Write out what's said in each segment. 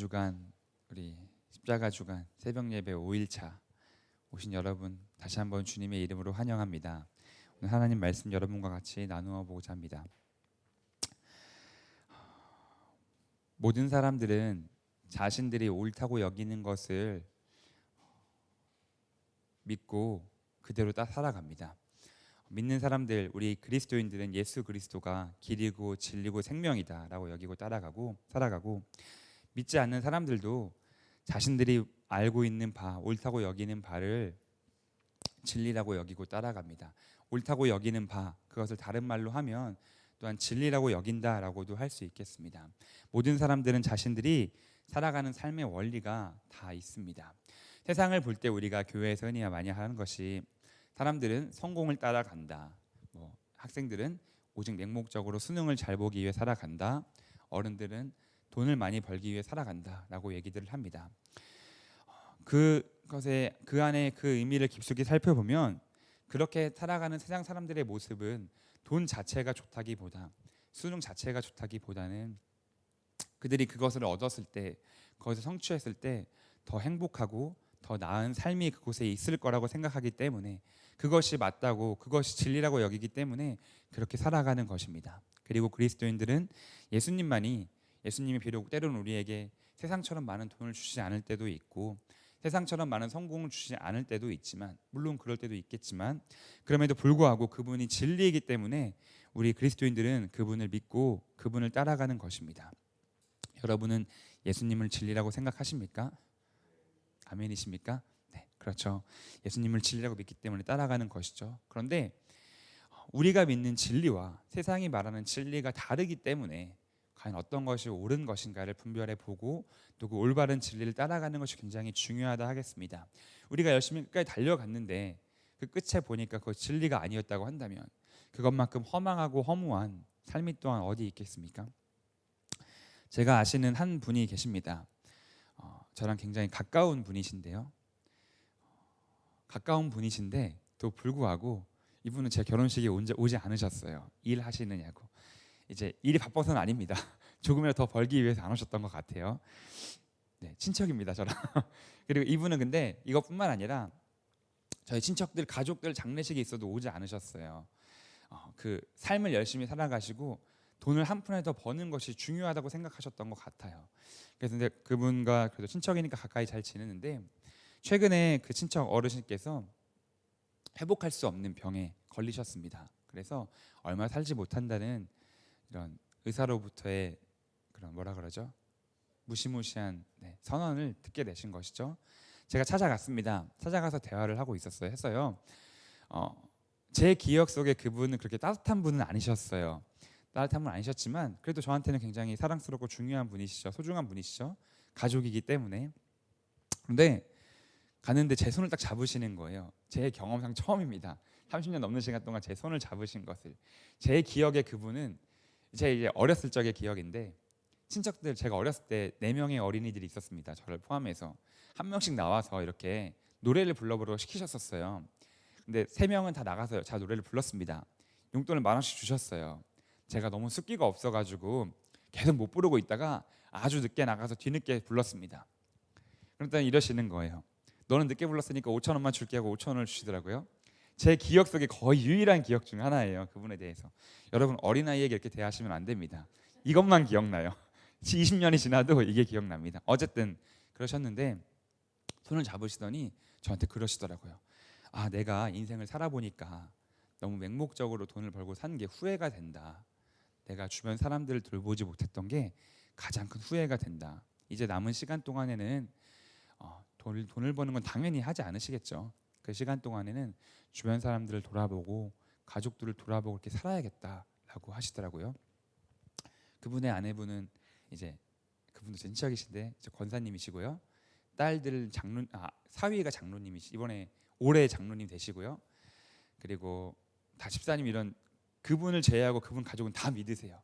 주간 우리 십자가 주간 새벽 예배 5일차 오신 여러분 다시 한번 주님의 이름으로 환영합니다. 오늘 하나님 말씀 여러분과 같이 나누어 보고자 합니다. 모든 사람들은 자신들이 옳다고 여기는 것을 믿고 그대로 따라 살아갑니다. 믿는 사람들, 우리 그리스도인들은 예수 그리스도가 길이고 진리고 생명이다라고 여기고 살아가고 믿지 않는 사람들도 자신들이 알고 있는 바, 옳다고 여기는 바를 진리라고 여기고 따라갑니다. 옳다고 여기는 바, 그것을 다른 말로 하면 또한 진리라고 여긴다라고도 할 수 있겠습니다. 모든 사람들은 자신들이 살아가는 삶의 원리가 다 있습니다. 세상을 볼 때 우리가 교회에서 흔히 많이 하는 것이 사람들은 성공을 따라간다. 학생들은 오직 맹목적으로 수능을 잘 보기 위해 살아간다. 어른들은 돈을 많이 벌기 위해 살아간다라고 얘기들을 합니다. 그것에 그 안에 그 의미를 깊숙이 살펴보면 그렇게 살아가는 세상 사람들의 모습은 돈 자체가 좋다기보다 수능 자체가 좋다기보다는 그들이 그것을 얻었을 때, 그것을 성취했을 때 더 행복하고 더 나은 삶이 그곳에 있을 거라고 생각하기 때문에 그것이 맞다고, 그것이 진리라고 여기기 때문에 그렇게 살아가는 것입니다. 그리고 그리스도인들은 예수님이 비록 때로는 우리에게 세상처럼 많은 돈을 주시지 않을 때도 있고 세상처럼 많은 성공을 주시지 않을 때도 있지만, 물론 그럴 때도 있겠지만, 그럼에도 불구하고 그분이 진리이기 때문에 우리 그리스도인들은 그분을 믿고 그분을 따라가는 것입니다. 여러분은 예수님을 진리라고 생각하십니까? 아멘이십니까? 네, 그렇죠. 예수님을 진리라고 믿기 때문에 따라가는 것이죠. 그런데 우리가 믿는 진리와 세상이 말하는 진리가 다르기 때문에 과연 어떤 것이 옳은 것인가를 분별해 보고 또 그 올바른 진리를 따라가는 것이 굉장히 중요하다 하겠습니다. 우리가 열심히 끝까지 달려갔는데 그 끝에 보니까 그 진리가 아니었다고 한다면 그것만큼 허망하고 허무한 삶이 또한 어디 있겠습니까? 제가 아시는 한 분이 계십니다. 저랑 굉장히 가까운 분이신데요. 가까운 분이신데 또 불구하고 이분은 제 결혼식에 오지 않으셨어요. 일하시느냐고. 이제 일이 바빠서는 아닙니다. 조금이라도 더 벌기 위해서 안 오셨던 것 같아요. 네, 친척입니다, 저랑. 그리고 이분은 근데 이것뿐만 아니라 저희 친척들, 가족들 장례식이 있어도 오지 않으셨어요. 그 삶을 열심히 살아가시고 돈을 한 푼에 더 버는 것이 중요하다고 생각하셨던 것 같아요. 그래서 근데 그분과 그래도 친척이니까 가까이 잘 지내는데 최근에 그 친척 어르신께서 회복할 수 없는 병에 걸리셨습니다. 그래서 얼마 살지 못한다는 이런 의사로부터의 그런 뭐라 그러죠? 무시무시한 선언을 듣게 되신 것이죠. 제가 찾아갔습니다. 찾아가서 대화를 하고 했어요. 제 기억 속에 그분은 그렇게 따뜻한 분은 아니셨어요. 따뜻한 분 아니셨지만 그래도 저한테는 굉장히 사랑스럽고 중요한 분이시죠. 소중한 분이시죠. 가족이기 때문에. 그런데 가는데 제 손을 딱 잡으시는 거예요. 제 경험상 처음입니다. 30년 넘는 시간 동안 제 손을 잡으신 것을. 제 기억에 그분은 제 이제 어렸을 적의 기억인데 친척들, 제가 어렸을 때 4명의 어린이들이 있었습니다. 저를 포함해서 한 명씩 나와서 이렇게 노래를 불러보라고 시키셨었어요. 근데 3명은 다 나가서 자 노래를 불렀습니다. 용돈을 10,000원씩 주셨어요. 제가 너무 숫기가 없어가지고 계속 못 부르고 있다가 아주 늦게 나가서 뒤늦게 불렀습니다. 그랬더니 이러시는 거예요. 너는 늦게 불렀으니까 5,000원만 줄게 하고 5,000원을 주시더라고요. 제 기억 속에 거의 유일한 기억 중 하나예요. 그분에 대해서. 여러분 어린아이에게 이렇게 대하시면 안 됩니다. 이것만 기억나요. 20년이 지나도 이게 기억납니다. 어쨌든 그러셨는데 손을 잡으시더니 저한테 그러시더라고요. 내가 인생을 살아보니까 너무 맹목적으로 돈을 벌고 산 게 후회가 된다. 내가 주변 사람들을 돌보지 못했던 게 가장 큰 후회가 된다. 이제 남은 시간 동안에는 돈을 버는 건 당연히 하지 않으시겠죠. 그 시간 동안에는 주변 사람들을 돌아보고 가족들을 돌아보고 이렇게 살아야겠다라고 하시더라고요. 그분의 아내분은 이제 그분도 제 친척이신데 권사님이시고요. 딸들 사위가 장로님이시, 올해 장로님 되시고요. 그리고 다 집사님 이런 그분을 제외하고 그분 가족은 다 믿으세요.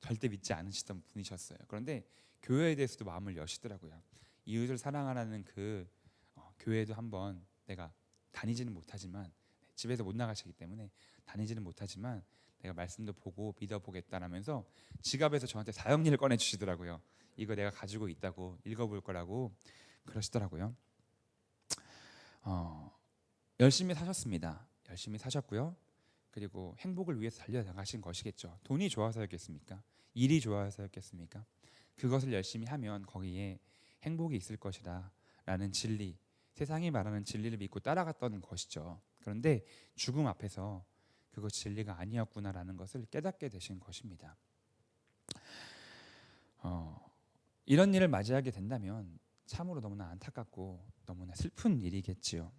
절대 믿지 않으시던 분이셨어요. 그런데 교회에 대해서도 마음을 여시더라고요. 이웃을 사랑하라는 그 교회도 한번 내가 다니지는 못하지만 집에서 못 나가시기 때문에 다니지는 못하지만 내가 말씀도 보고 믿어보겠다라면서 지갑에서 저한테 사형리를 꺼내주시더라고요. 이거 내가 가지고 있다고 읽어볼 거라고 그러시더라고요. 열심히 사셨습니다. 열심히 사셨고요. 그리고 행복을 위해서 달려나가신 것이겠죠. 돈이 좋아서였겠습니까? 일이 좋아서였겠습니까? 그것을 열심히 하면 거기에 행복이 있을 것이다 라는 진리, 세상이 말하는 진리를 믿고 따라갔던 것이죠. 그런데 죽음 앞에서 그것이 진리가 아니었구나라는 것을 깨닫게 되신 것입니다. 이런 일을 맞이하게 된다면 참으로 너무나 안타깝고 너무나 슬픈 일이겠지요.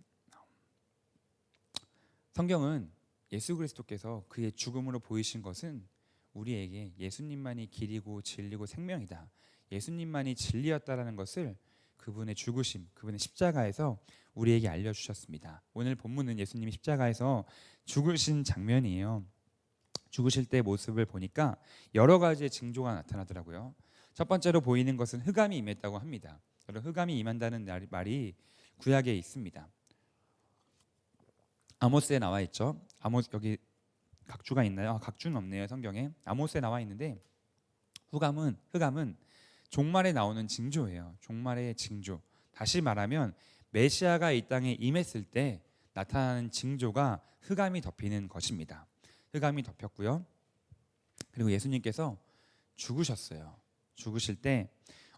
성경은 예수 그리스도께서 그의 죽음으로 보이신 것은 우리에게 예수님만이 길이고 진리고 생명이다, 예수님만이 진리였다라는 것을 그분의 죽으심, 그분의 십자가에서 우리에게 알려주셨습니다. 오늘 본문은 예수님이 십자가에서 죽으신 장면이에요. 죽으실 때 모습을 보니까 여러 가지의 징조가 나타나더라고요. 첫 번째로 보이는 것은 흑암이 임했다고 합니다. 여러분, 흑암이 임한다는 말이 구약에 있습니다. 아모스에 나와 있죠. 아모스, 여기 각주가 있나요? 각주는 없네요, 성경에. 아모스에 나와 있는데 흑암은 종말에 나오는 징조예요. 종말의 징조. 다시 말하면 메시아가 이 땅에 임했을 때 나타나는 징조가 흑암이 덮이는 것입니다. 흑암이 덮였고요. 그리고 예수님께서 죽으셨어요. 죽으실 때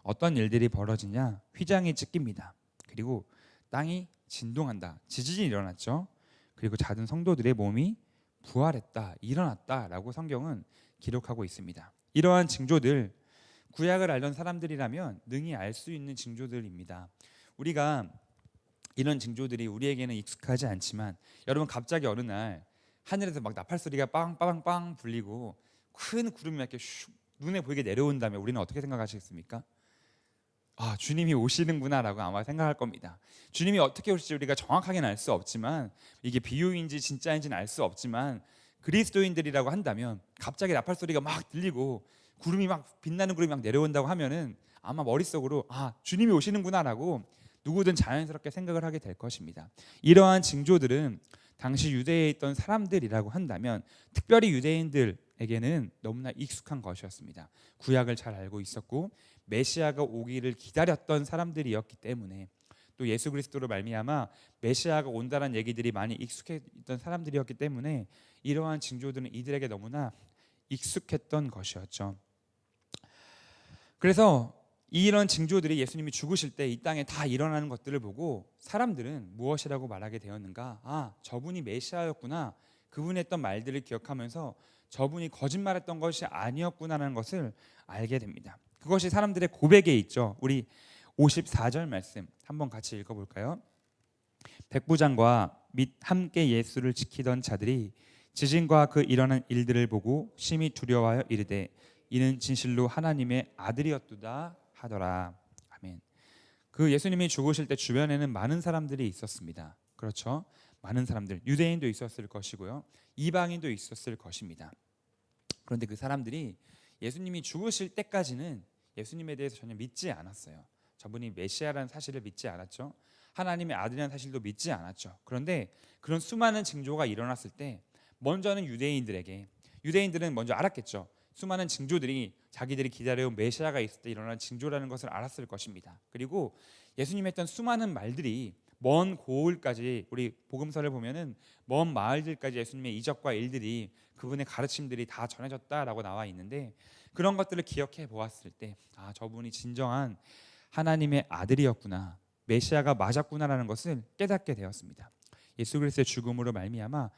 어떤 일들이 벌어지냐? 휘장이 찢깁니다. 그리고 땅이 진동한다. 지진이 일어났죠. 그리고 작은 성도들의 몸이 부활했다, 일어났다라고 성경은 기록하고 있습니다. 이러한 징조들, 구약을 알던 사람들이라면 능히 알 수 있는 징조들입니다. 우리가 이런 징조들이 우리에게는 익숙하지 않지만, 여러분 갑자기 어느 날 하늘에서 막 나팔 소리가 빵빵빵 불리고 큰 구름이 이렇게 슉 눈에 보이게 내려온다면 우리는 어떻게 생각하시겠습니까? 아, 주님이 오시는구나라고 아마 생각할 겁니다. 주님이 어떻게 오실지 우리가 정확하게는 알 수 없지만, 이게 비유인지 진짜인지는 알 수 없지만, 그리스도인들이라고 한다면 갑자기 나팔 소리가 막 들리고 구름이 막 빛나는 구름이 막 내려온다고 하면은 아마 머릿속으로 아, 주님이 오시는구나라고 누구든 자연스럽게 생각을 하게 될 것입니다. 이러한 징조들은 당시 유대에 있던 사람들이라고 한다면, 특별히 유대인들에게는 너무나 익숙한 것이었습니다. 구약을 잘 알고 있었고 메시아가 오기를 기다렸던 사람들이었기 때문에, 또 예수 그리스도로 말미암아 메시아가 온다는 얘기들이 많이 익숙했던 사람들이었기 때문에 이러한 징조들은 이들에게 너무나 익숙했던 것이었죠. 그래서 이런 징조들이 예수님이 죽으실 때 이 땅에 다 일어나는 것들을 보고 사람들은 무엇이라고 말하게 되었는가? 아, 저분이 메시아였구나. 그분이 했던 말들을 기억하면서 저분이 거짓말했던 것이 아니었구나라는 것을 알게 됩니다. 그것이 사람들의 고백에 있죠. 우리 54절 말씀 한번 같이 읽어볼까요? 백부장과 및 함께 예수를 지키던 자들이 지진과 그 일어난 일들을 보고 심히 두려워하여 이르되 이는 진실로 하나님의 아들이었도다 하더라. 아멘. 그 예수님이 죽으실 때 주변에는 많은 사람들이 있었습니다. 그렇죠? 많은 사람들, 유대인도 있었을 것이고요, 이방인도 있었을 것입니다. 그런데 그 사람들이 예수님이 죽으실 때까지는 예수님에 대해서 전혀 믿지 않았어요. 저분이 메시아라는 사실을 믿지 않았죠. 하나님의 아들이라는 사실도 믿지 않았죠. 그런데 그런 수많은 징조가 일어났을 때 먼저는 유대인들은 먼저 알았겠죠. 수많은 징조들이 자기들이 기다려온 메시아가 있을 때 일어나는 징조라는 것을 알았을 것입니다. 그리고 예수님이 했던 수많은 말들이 먼 고을까지, 우리 복음서를 보면은 먼 마을들까지 예수님의 이적과 일들이, 그분의 가르침들이 다 전해졌다라고 나와 있는데, 그런 것들을 기억해 보았을 때 아, 저분이 진정한 하나님의 아들이었구나, 메시아가 맞았구나라는 것을 깨닫게 되었습니다. 예수 그리스도의 죽음으로 말미암아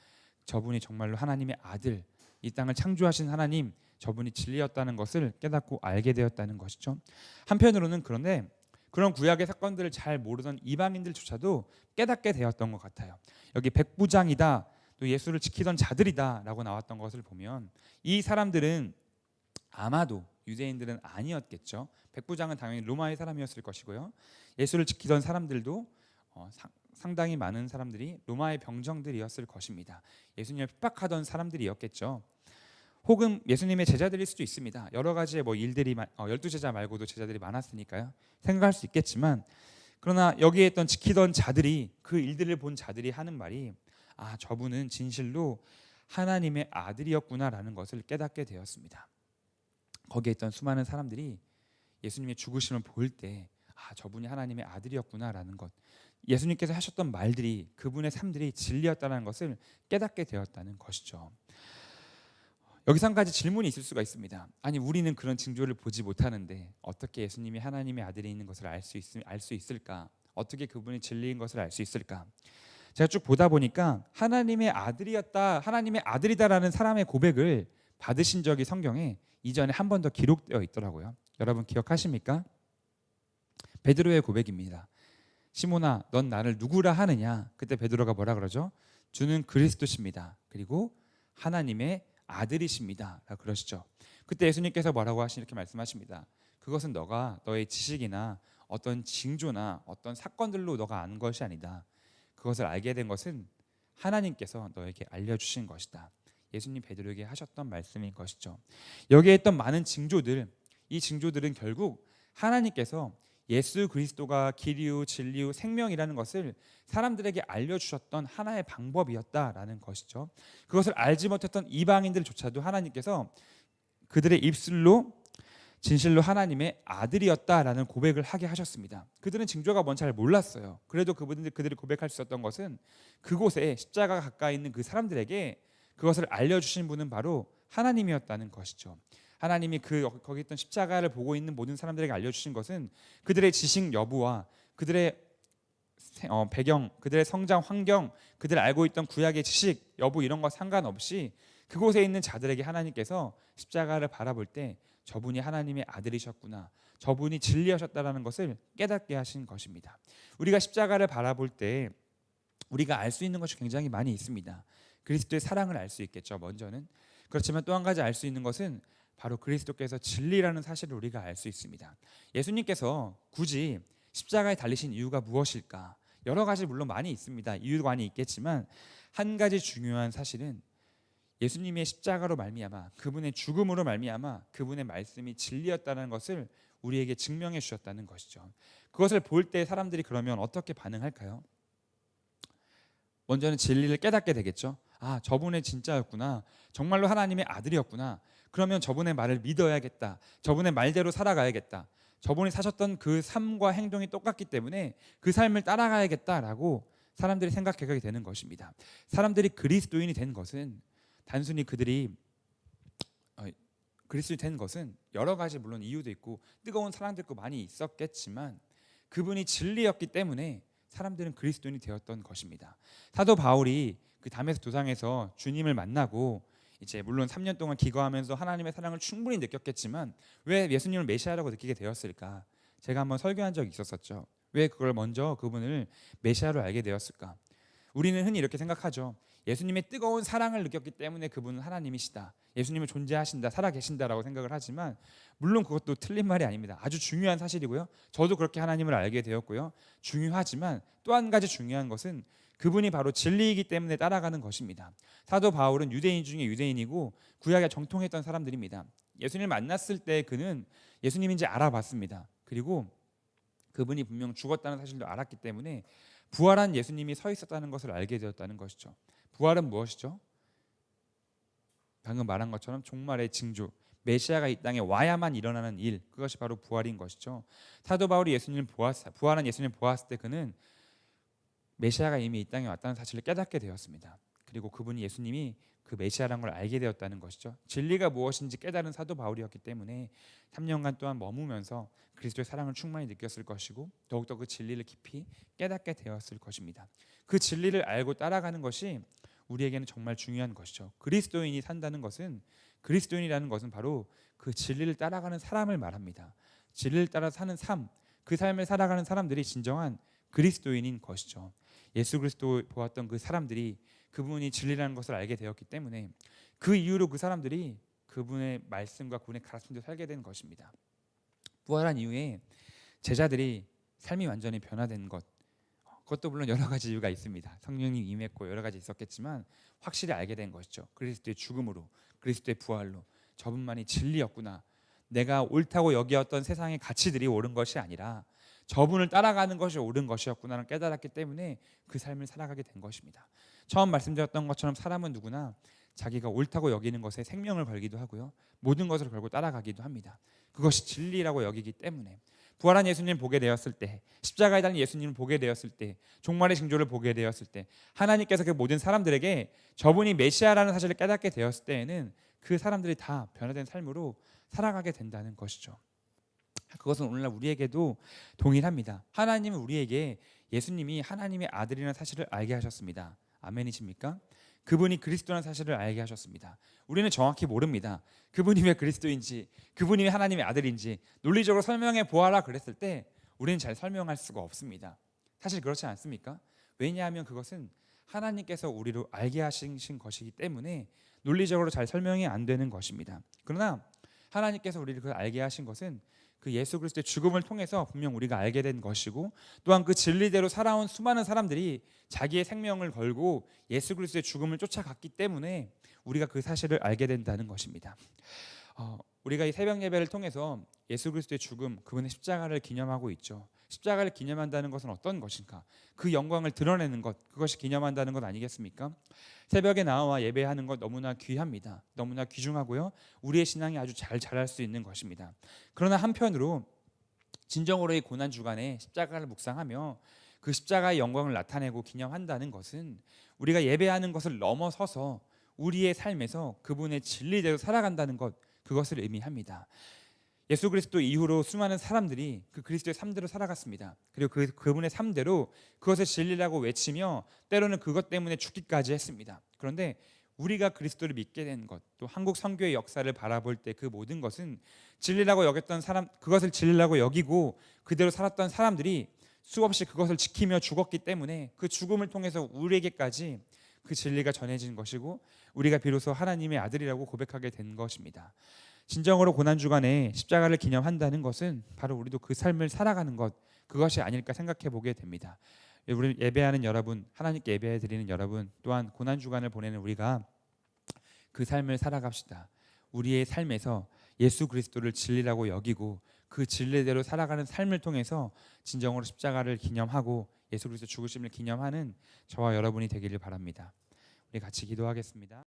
저분이 정말로 하나님의 아들, 이 땅을 창조하신 하나님, 저분이 진리였다는 것을 깨닫고 알게 되었다는 것이죠. 한편으로는 그런데 그런 구약의 사건들을 잘 모르던 이방인들조차도 깨닫게 되었던 것 같아요. 여기 백부장이다, 또 예수를 지키던 자들이다 라고 나왔던 것을 보면 이 사람들은 아마도 유대인들은 아니었겠죠. 백부장은 당연히 로마의 사람이었을 것이고요, 예수를 지키던 사람들도 상당히 많은 사람들이 로마의 병정들이었을 것입니다. 예수님을 핍박하던 사람들이었겠죠. 혹은 예수님의 제자들일 수도 있습니다. 여러 가지의 일들이 12제자 말고도 제자들이 많았으니까요, 생각할 수 있겠지만, 그러나 여기에 있던 지키던 자들이, 그 일들을 본 자들이 하는 말이 저분은 진실로 하나님의 아들이었구나라는 것을 깨닫게 되었습니다. 거기에 있던 수많은 사람들이 예수님의 죽으심을 볼 때 저분이 하나님의 아들이었구나라는 것, 예수님께서 하셨던 말들이 그분의 삶들이 진리였다는 것을 깨닫게 되었다는 것이죠. 여기서 한 가지 질문이 있을 수가 있습니다. 아니, 우리는 그런 징조를 보지 못하는데 어떻게 예수님이 하나님의 아들이 있는 것을 알 수 있을까? 어떻게 그분이 진리인 것을 알 수 있을까? 제가 쭉 보다 보니까 하나님의 아들이었다, 하나님의 아들이다라는 사람의 고백을 받으신 적이 성경에 이전에 한 번 더 기록되어 있더라고요. 여러분 기억하십니까? 베드로의 고백입니다. 시몬아, 넌 나를 누구라 하느냐? 그때 베드로가 뭐라 그러죠? 주는 그리스도십니다. 그리고 하나님의 아들이십니다. 그러시죠. 그때 예수님께서 뭐라고 이렇게 말씀하십니다. 그것은 너가 너의 지식이나 어떤 징조나 어떤 사건들로 너가 아는 것이 아니다. 그것을 알게 된 것은 하나님께서 너에게 알려주신 것이다. 예수님 베드로에게 하셨던 말씀인 것이죠. 여기에 있던 많은 징조들, 이 징조들은 결국 하나님께서 예수 그리스도가 길이요 진리요 생명이라는 것을 사람들에게 알려주셨던 하나의 방법이었다라는 것이죠. 그것을 알지 못했던 이방인들조차도 하나님께서 그들의 입술로 진실로 하나님의 아들이었다라는 고백을 하게 하셨습니다. 그들은 징조가 뭔지 잘 몰랐어요. 그래도 그들이 고백할 수 있었던 것은 그곳에 십자가가 가까이 있는 그 사람들에게 그것을 알려주신 분은 바로 하나님이었다는 것이죠. 하나님이 거기 있던 십자가를 보고 있는 모든 사람들에게 알려주신 것은 그들의 지식 여부와 그들의 배경, 그들의 성장 환경, 그들 알고 있던 구약의 지식 여부 이런 거 상관없이 그곳에 있는 자들에게 하나님께서 십자가를 바라볼 때 저분이 하나님의 아들이셨구나, 저분이 진리하셨다라는 것을 깨닫게 하신 것입니다. 우리가 십자가를 바라볼 때 우리가 알 수 있는 것이 굉장히 많이 있습니다. 그리스도의 사랑을 알 수 있겠죠. 먼저는. 그렇지만 또 한 가지 알 수 있는 것은 바로 그리스도께서 진리라는 사실을 우리가 알 수 있습니다. 예수님께서 굳이 십자가에 달리신 이유가 무엇일까? 여러 가지 물론 많이 있습니다. 이유도 많이 있겠지만 한 가지 중요한 사실은 예수님의 십자가로 말미암아, 그분의 죽음으로 말미암아 그분의 말씀이 진리였다는 것을 우리에게 증명해 주셨다는 것이죠. 그것을 볼 때 사람들이 그러면 어떻게 반응할까요? 먼저는 진리를 깨닫게 되겠죠. 저분의 진짜였구나, 정말로 하나님의 아들이었구나, 그러면 저분의 말을 믿어야겠다, 저분의 말대로 살아가야겠다, 저분이 사셨던 그 삶과 행동이 똑같기 때문에 그 삶을 따라가야겠다라고 사람들이 생각하게 되는 것입니다. 사람들이 그리스도인이 된 것은 단순히 그들이 그리스도인이 된 것은 여러 가지 물론 이유도 있고 뜨거운 사랑도 있고 많이 있었겠지만 그분이 진리였기 때문에 사람들은 그리스도인이 되었던 것입니다. 사도 바울이 그 다메섹 도상에서 주님을 만나고 이제 물론 3년 동안 기거하면서 하나님의 사랑을 충분히 느꼈겠지만 왜 예수님을 메시아라고 느끼게 되었을까? 제가 한번 설교한 적이 있었었죠. 왜 그걸 먼저 그분을 메시아로 알게 되었을까? 우리는 흔히 이렇게 생각하죠. 예수님의 뜨거운 사랑을 느꼈기 때문에 그분은 하나님이시다, 예수님은 존재하신다, 살아계신다라고 생각을 하지만 물론 그것도 틀린 말이 아닙니다. 아주 중요한 사실이고요. 저도 그렇게 하나님을 알게 되었고요. 중요하지만 또 한 가지 중요한 것은 그분이 바로 진리이기 때문에 따라가는 것입니다. 사도 바울은 유대인 중에 유대인이고 구약에 정통했던 사람들입니다. 예수님을 만났을 때 그는 예수님인지 알아봤습니다. 그리고 그분이 분명 죽었다는 사실도 알았기 때문에 부활한 예수님이 서 있었다는 것을 알게 되었다는 것이죠. 부활은 무엇이죠? 방금 말한 것처럼 종말의 징조, 메시아가 이 땅에 와야만 일어나는 일, 그것이 바로 부활인 것이죠. 사도 바울이 부활한 예수님을 보았을 때 그는 메시아가 이미 이 땅에 왔다는 사실을 깨닫게 되었습니다. 그리고 그분이 예수님이 그 메시아라는 걸 알게 되었다는 것이죠. 진리가 무엇인지 깨달은 사도 바울이었기 때문에 3년간 동안 머무면서 그리스도의 사랑을 충만히 느꼈을 것이고 더욱더 그 진리를 깊이 깨닫게 되었을 것입니다. 그 진리를 알고 따라가는 것이 우리에게는 정말 중요한 것이죠. 그리스도인이 산다는 것은, 그리스도인이라는 것은 바로 그 진리를 따라가는 사람을 말합니다. 진리를 따라 사는 삶, 그 삶을 살아가는 사람들이 진정한 그리스도인인 것이죠. 예수 그리스도 보았던 그 사람들이 그분이 진리라는 것을 알게 되었기 때문에 그 이후로 그 사람들이 그분의 말씀과 그분의 가르침대로 살게 된 것입니다. 부활한 이후에 제자들이 삶이 완전히 변화된 것, 그것도 물론 여러 가지 이유가 있습니다. 성령님 임했고 여러 가지 있었겠지만 확실히 알게 된 것이죠. 그리스도의 죽음으로, 그리스도의 부활로 저분만이 진리였구나, 내가 옳다고 여기었던 세상의 가치들이 옳은 것이 아니라 저분을 따라가는 것이 옳은 것이었구나를 깨달았기 때문에 그 삶을 살아가게 된 것입니다. 처음 말씀드렸던 것처럼 사람은 누구나 자기가 옳다고 여기는 것에 생명을 걸기도 하고요. 모든 것을 걸고 따라가기도 합니다. 그것이 진리라고 여기기 때문에 부활한 예수님을 보게 되었을 때, 십자가에 달린 예수님을 보게 되었을 때, 종말의 징조를 보게 되었을 때, 하나님께서 그 모든 사람들에게 저분이 메시아라는 사실을 깨닫게 되었을 때에는 그 사람들이 다 변화된 삶으로 살아가게 된다는 것이죠. 그것은 오늘날 우리에게도 동일합니다. 하나님은 우리에게 예수님이 하나님의 아들이라는 사실을 알게 하셨습니다. 아멘이십니까? 그분이 그리스도라는 사실을 알게 하셨습니다. 우리는 정확히 모릅니다. 그분이 왜 그리스도인지, 그분이 왜 하나님의 아들인지 논리적으로 설명해 보아라 그랬을 때 우리는 잘 설명할 수가 없습니다. 사실 그렇지 않습니까? 왜냐하면 그것은 하나님께서 우리로 알게 하신 것이기 때문에 논리적으로 잘 설명이 안 되는 것입니다. 그러나 하나님께서 우리를 그걸 알게 하신 것은 그 예수 그리스도의 죽음을 통해서 분명 우리가 알게 된 것이고, 또한 그 진리대로 살아온 수많은 사람들이 자기의 생명을 걸고 예수 그리스도의 죽음을 쫓아갔기 때문에 우리가 그 사실을 알게 된다는 것입니다. 우리가 이 새벽 예배를 통해서 예수 그리스도의 죽음, 그분의 십자가를 기념하고 있죠. 십자가를 기념한다는 것은 어떤 것인가? 그 영광을 드러내는 것, 그것이 기념한다는 것 아니겠습니까? 새벽에 나와 예배하는 것 너무나 귀합니다. 너무나 귀중하고요. 우리의 신앙이 아주 잘 자랄 수 있는 것입니다. 그러나 한편으로 진정으로의 고난 주간에 십자가를 묵상하며 그 십자가의 영광을 나타내고 기념한다는 것은 우리가 예배하는 것을 넘어서서 우리의 삶에서 그분의 진리대로 살아간다는 것, 그것을 의미합니다. 예수 그리스도 이후로 수많은 사람들이 그 그리스도의 삶대로 살아갔습니다. 그리고 그분의 삶대로 그것을 진리라고 외치며 때로는 그것 때문에 죽기까지 했습니다. 그런데 우리가 그리스도를 믿게 된 것, 또 한국 선교의 역사를 바라볼 때 그 모든 것은 진리라고 여겼던 사람, 그것을 진리라고 여기고 그대로 살았던 사람들이 수없이 그것을 지키며 죽었기 때문에 그 죽음을 통해서 우리에게까지 그 진리가 전해진 것이고 우리가 비로소 하나님의 아들이라고 고백하게 된 것입니다. 진정으로 고난주간에 십자가를 기념한다는 것은 바로 우리도 그 삶을 살아가는 것, 그것이 아닐까 생각해 보게 됩니다. 우리 예배하는 여러분, 하나님께 예배 드리는 여러분, 또한 고난주간을 보내는 우리가 그 삶을 살아갑시다. 우리의 삶에서 예수 그리스도를 진리라고 여기고 그 진리대로 살아가는 삶을 통해서 진정으로 십자가를 기념하고 예수 그리스도 죽으심을 기념하는 저와 여러분이 되기를 바랍니다. 우리 같이 기도하겠습니다.